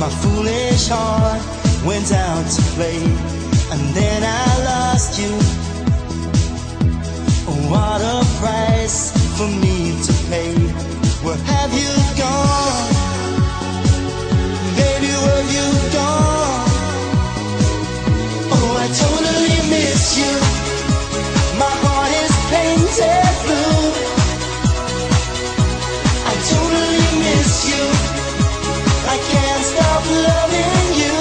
My foolish heart went out to play, and then I lost you. Oh, what a price for me to pay. Where have you gone? Baby, where have you gone? Oh, I totally miss you. My heart is painted blue. I totally miss you. I can't stop loving you.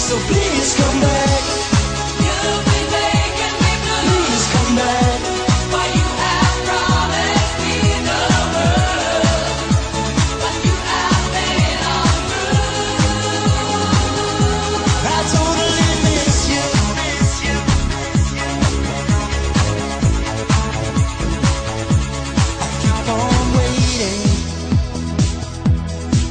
So please come back. You've been making me blue. Please come back. For you have promised me the world, but you have been untrue. I totally miss you. I keep on waiting,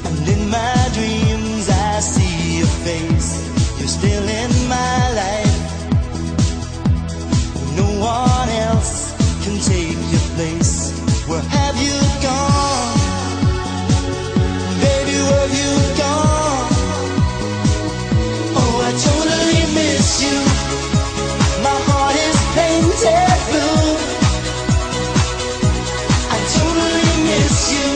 and in my dreams I see your face. You're still in my life. No one else can take your place. Where have you gone? Baby, where have you gone? Oh, I totally miss you. My heart is painted blue. I totally miss you.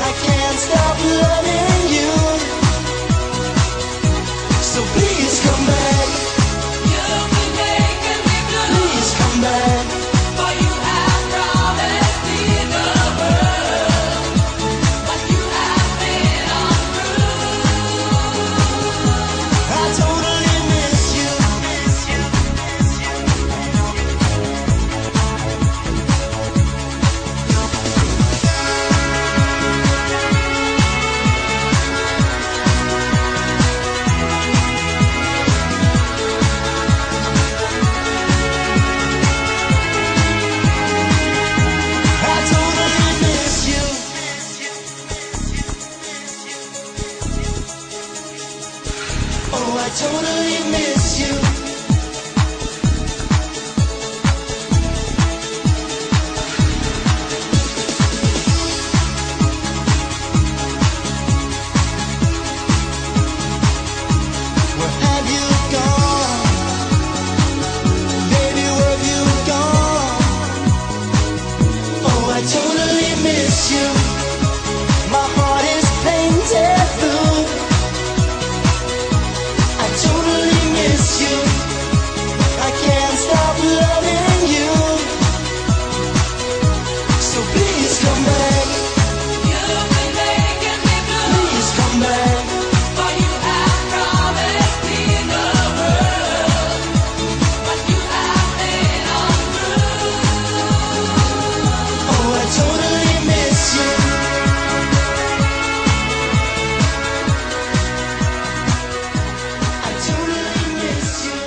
I can't stop loving you. So please come back. You've been making me blue. Please come back. For you have promised me the world, but you have been untrue. I totally miss you. I totally miss you. Oh, I totally miss you. Where have you gone? Baby, where have you gone? Oh, I totally miss you. My heart is painted blue. I totally miss you. I can't stop loving you. So please come back. You've been making me blue. Please come back. For you have promised me the world, but you have been untrue. Oh, I totally miss you. I totally miss you.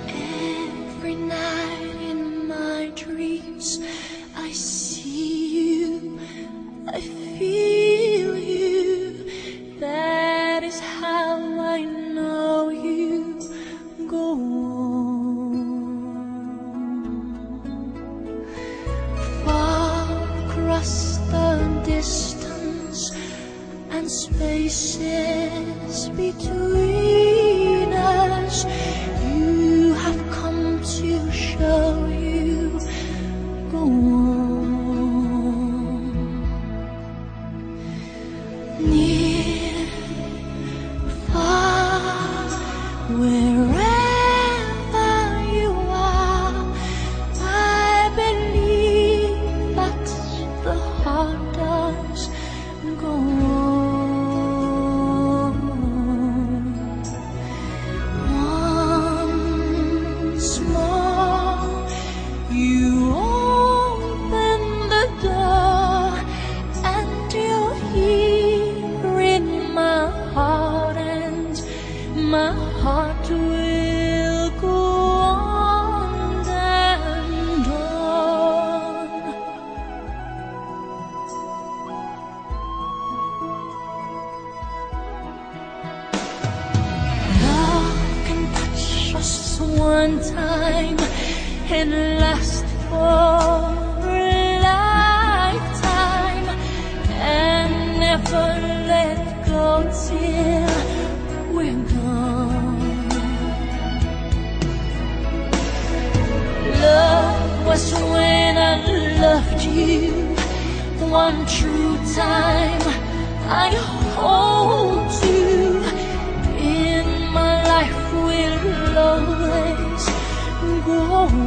Every night in my dreams, I see you, I feel you. That is how I know you go on. Far across the distance and spaces between us, you have come to show you go on. Near, far, wherever you are, I believe that the heart does go on. Once more, you open the door this one time and last for a lifetime and never let go till we're gone. Love was when I loved you one true time. I hold you in my life will always go